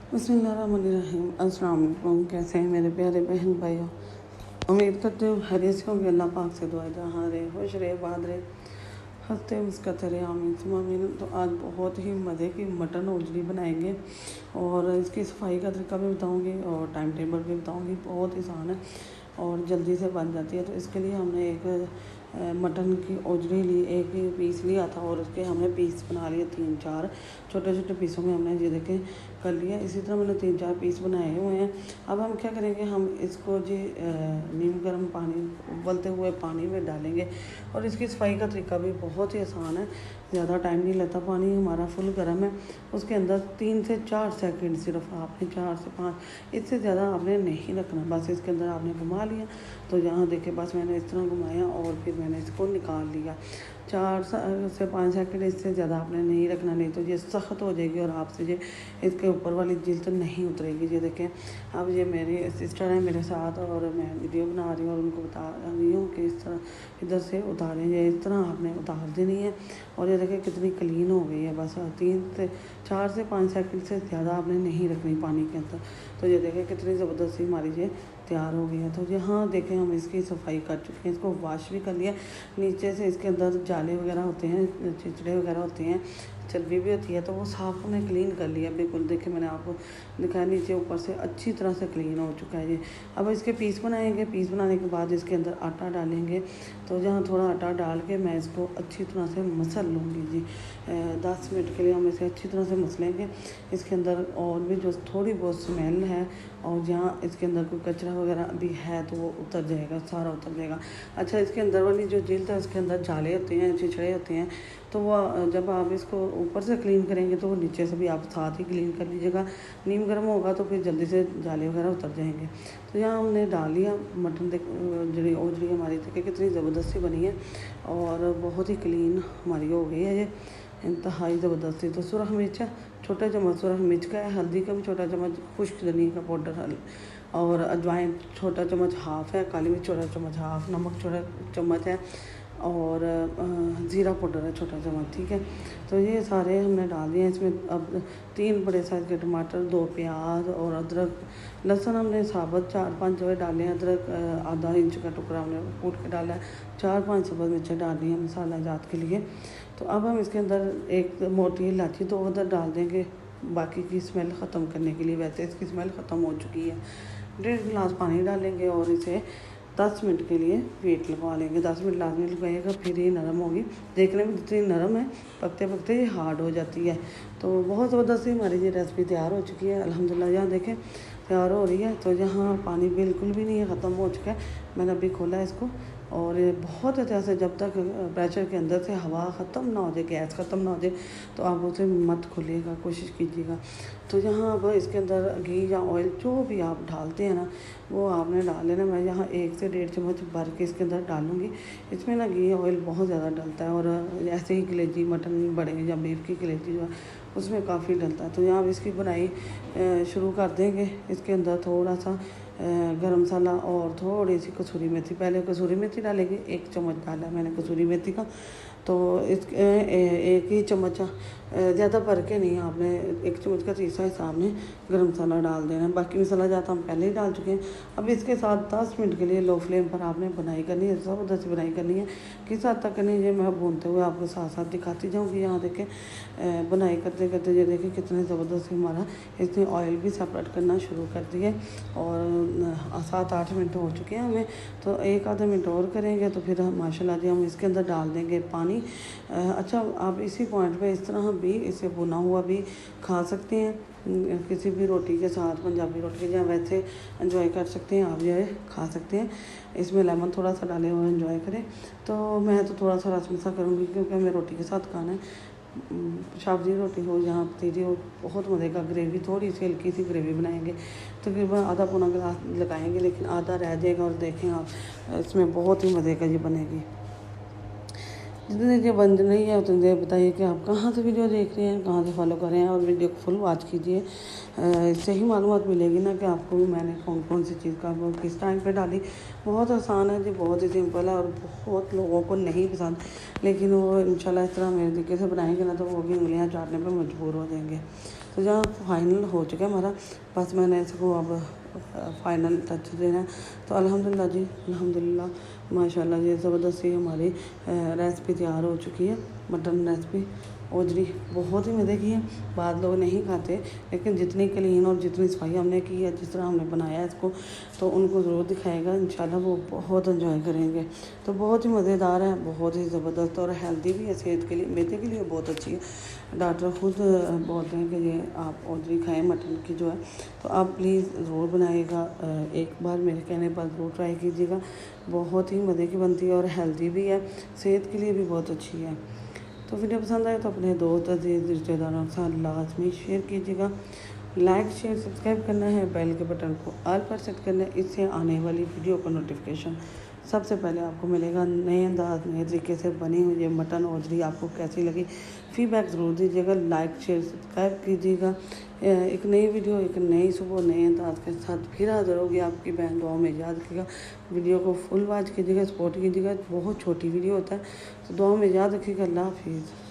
बिस्मिल्लाहिर्रहमानिर्रहीम। अस्सलाम वालेकुम। कैसे हैं मेरे प्यारे बहन भाइयों। उम्मीद करते हो खैरियत से होंगे। अल्लाह पाक से दुआ जहाँ रहे, खुश रहे, बाद रहे, हंसते मुस्कुराते रहे, आमीन सुम्मा आमीन। तो आज बहुत ही मज़े की मटन ओजरी बनाएंगे और इसकी सफाई का तरीका भी बताऊंगी और टाइम टेबल भी बताऊंगी। बहुत आसान है और जल्दी से बन जाती है। तो इसके लिए हमने एक मटन की ओजरी ली, एक ही पीस लिया था और उसके हमने पीस बना लिए 3-4 छोटे छोटे पीसों में हमने ये देखें कर लिया। इसी तरह मैंने 3-4 पीस बनाए हुए हैं। अब हम क्या करेंगे, हम इसको जी नीम गर्म पानी उबलते हुए पानी में डालेंगे और इसकी सफाई का तरीका भी बहुत ही आसान है, ज़्यादा टाइम नहीं लेता। पानी हमारा फुल गर्म है, उसके अंदर 3 से 4 सेकंड सिर्फ आपने 4 से 5, इससे ज़्यादा आपने नहीं रखना। बस इसके अंदर आपने घुमा लिया, तो यहाँ देखे बस मैंने इस तरह घुमाया और फिर मैंने इसको निकाल लिया। 4 से 5 सेकंड, इससे ज़्यादा आपने नहीं रखना, नहीं तो ये सख्त हो जाएगी और आपसे ये इसके ऊपर वाली जिल्द नहीं उतरेगी। ये देखें, अब ये मेरी सिस्टर है मेरे साथ और मैं वीडियो बना रही हूँ और उनको बता रही हूँ कि इस तरह इधर से उतारें, ये इस तरह आपने उतार देनी है। और ये देखें कितनी क्लीन हो गई है। बस 4 से 5 सेकंड से ज़्यादा आपने नहीं रखनी पानी के अंदर। तो ये देखें कितनी ज़बरदस्ती हमारी ये तैयार हो गई है। तो यहाँ देखें हम इसकी सफाई कर चुके हैं, इसको वॉश भी कर लिया। नीचे से इसके अंदर जाले वगैरह होते हैं, चिचड़े वगैरह होते हैं, चर्बी भी होती है, तो वो साफ़ हमने क्लीन कर लिया बिल्कुल। देखिए मैंने आपको दिखाया, नीचे ऊपर से अच्छी तरह से क्लीन हो चुका है ये। अब इसके पीस बनाएंगे। पीस बनाने के बाद इसके अंदर आटा डालेंगे। तो जहाँ थोड़ा आटा डाल के मैं इसको अच्छी तरह से मसल लूँगी जी। 10 मिनट के लिए हम इसे अच्छी तरह से मसलेंगे। इसके अंदर और भी जो थोड़ी बहुत स्मेल है और जहाँ इसके अंदर कोई कचरा वगैरह भी है तो वो उतर जाएगा, सारा उतर जाएगा। अच्छा, इसके अंदर वाली जो जिल्द है उसके अंदर जाले होते हैं, छिछड़े होते हैं, तो वो जब आप इसको ऊपर से क्लीन करेंगे तो वो नीचे से भी आप साथ ही क्लीन कर लीजिएगा। नीम गर्म होगा तो फिर जल्दी से जाले वगैरह उतर जाएंगे। तो यहाँ हमने डाल लिया मटन। जड़ी ओजरी हमारी देखिए कितनी ज़बरदस्ती बनी है और बहुत ही क्लीन हमारी हो गई है ये, इंतहाई ज़बरदस्ती। तो सुरख मिर्च, छोटा चम्मच सुरख मिर्च का है, हल्दी का भी छोटा चम्मच, खुश्क धनिया का पाउडर और अजवाइन छोटा चम्मच हाफ़ है, काली मिर्च छोटा चम्मच हाफ़, नमक छोटा चम्मच है और ज़ीरा पाउडर है छोटा चम्मच। ठीक है, तो ये सारे हमने डाल दिए। इसमें अब 3 बड़े साइज़ के टमाटर, 2 प्याज और अदरक, लहसुन हमने साबुत 4-5 जो डाले हैं। अदरक आधा इंच का टुकड़ा हमने कूट के डाला है। 4-5 सब्ज़ मिर्चें डाली हैं मसाला जात के लिए। तो अब हम इसके अंदर एक मोटी इलायची 2 उधर डाल देंगे बाकी की स्मेल ख़त्म करने के लिए। वैसे इसकी स्मेल ख़त्म हो चुकी है। 1.5 गिलास पानी डालेंगे और इसे 10 मिनट के लिए वेट लगवा लेंगे। 10 मिनट लाजमी लगवाइएगा, फिर ये नरम होगी। देखने में जितनी नरम है, पकते पकते ये हार्ड हो जाती है। तो बहुत ज़बरदस्ती हमारी ये रेसिपी तैयार हो चुकी है अल्हम्दुलिल्लाह। यहाँ देखें तैयार हो रही है। तो यहाँ पानी बिल्कुल भी नहीं है, ख़त्म हो चुका है। मैंने अभी खोला है इसको और ये बहुत अच्छा से, जब तक प्रेशर के अंदर से हवा ख़त्म ना हो जाए, गैस ख़त्म ना हो जाए, तो आप उसे मत खोलिएगा, कोशिश कीजिएगा। तो यहाँ अब इसके अंदर घी या ऑयल जो भी आप डालते हैं ना वो आपने डाल लेना। मैं यहाँ 1 से 1.5 चम्मच भर के इसके अंदर डालूँगी। इसमें ना घी ऑयल बहुत ज़्यादा डलता है और ऐसे ही कलेजी मटन बड़े या बीफ की कलेजी जो है उसमें काफ़ी डलता है। तो यहाँ अब इसकी बनाई शुरू कर देंगे। इसके अंदर थोड़ा सा गरम मसाला और थोड़ी सी कसूरी मेथी, पहले कसूरी मेथी डालेंगे। 1 चम्मच डाला मैंने कसूरी मेथी का। तो इस 1 ही चम्मच, ज़्यादा भर के नहीं, आपने 1 चम्मच का तीसरा हिसाब में गरम मसाला डाल देना है। बाकी मसाला ज़्यादा हम पहले ही डाल चुके हैं। अब इसके साथ 10 मिनट के लिए लो फ्लेम पर आपने बनाई करनी है, ज़बरदस्त बनाई करनी है। किस हद तक करनी है मैं भूनते हुए आपको साथ साथ दिखाती जाऊँगी। यहाँ देखें बनाई करते करते ये देखें कितने ज़बरदस्त हमारा इसने ऑयल भी सेपरेट करना शुरू कर दिए और 7-8 मिनट हो चुके हैं हमें। तो 1 आधा मिनट और करेंगे तो फिर माशाल्लाह जी हम इसके अंदर डाल देंगे पानी। अच्छा, आप इसी पॉइंट पे इस तरह भी इसे भुना हुआ भी खा सकते हैं किसी भी रोटी के साथ, पंजाबी रोटी के, या वैसे एंजॉय कर सकते हैं आप, जो खा सकते हैं। इसमें लेमन थोड़ा सा डालें और एंजॉय करें। तो मैं तो थोड़ा सा रसमसा करूँगी क्योंकि हमें रोटी के साथ खाना है। सब्जी रोटी हो जहाँ पतीली हो, बहुत मज़े का ग्रेवी, थोड़ी सी हल्की सी ग्रेवी बनाएंगे। तकरीबन आधा पौना गिलास लगाएंगे, लेकिन आधा रह जाएगा और देखें आप इसमें बहुत ही मज़े का ये बनेगी। जितनी देर बंद नहीं है उतनी देर बताइए कि आप कहाँ से वीडियो देख रहे हैं, कहाँ से फॉलो कर रहे हैं, और वीडियो को फुल वॉच कीजिए। इससे ही मालूमात मिलेगी ना कि आपको भी मैंने कौन कौन सी चीज़ का वो किस टाइम पे डाली। बहुत आसान है जी, बहुत ही सिंपल है और बहुत लोगों को नहीं पसंद, लेकिन वो इंशाल्लाह इस तरह मेरे तरीके से बनाएंगे ना तो वो भी उंगलियाँ चाटने पर मजबूर हो जाएंगे। तो जहाँ फाइनल हो चुका है हमारा, बस मैंने इसको अब फाइनल टच देना है। तो अल्हम्दुलिल्लाह जी, अल्हम्दुलिल्लाह माशाल्लाह जी, ज़बरदस्ती हमारी रेसिपी तैयार हो चुकी है। मटन रेसिपी ओजरी बहुत ही मज़े की है। बाद लोग नहीं खाते, लेकिन जितनी क्लीन और जितनी सफाई हमने की है, जिस तरह हमने बनाया है इसको, तो उनको ज़रूर दिखाएगा इंशाल्लाह, वो बहुत एंजॉय करेंगे। तो बहुत ही मज़ेदार है, बहुत ही ज़बरदस्त और हेल्दी भी है सेहत के लिए, मैदे के लिए बहुत अच्छी है। डॉक्टर खुद बोलते हैं कि ये आप ओजरी खाएँ मटन की जो है, तो आप प्लीज़ ज़रूर बनाइएगा। एक बार मेरे कहने पर ज़रूर ट्राई कीजिएगा। बहुत ही मज़े की बनती है और हेल्दी भी है, सेहत के लिए भी बहुत अच्छी है। तो वीडियो पसंद आए तो अपने दोस्त अजीज़ रिश्तेदारों के साथ लाजमी शेयर कीजिएगा। लाइक शेयर सब्सक्राइब करना है, बेल के बटन को ऑल पर सेट करना है, इससे आने वाली वीडियो का नोटिफिकेशन सबसे पहले आपको मिलेगा। नए अंदाज नए तरीके से बनी हुई ये मटन ओजरी आपको कैसी लगी, फीडबैक ज़रूर दीजिएगा। लाइक शेयर सब्सक्राइब कीजिएगा। एक नई वीडियो, एक नई सुबह नए अंदाज के साथ फिर हाज़िर होगी आपकी बहन। दुआ में याद रखिएगा, वीडियो को फुल वॉच कीजिएगा, सपोर्ट कीजिएगा। बहुत छोटी वीडियो होता है, तो दुआ में याद रखिएगा। अल्लाह हाफिज़।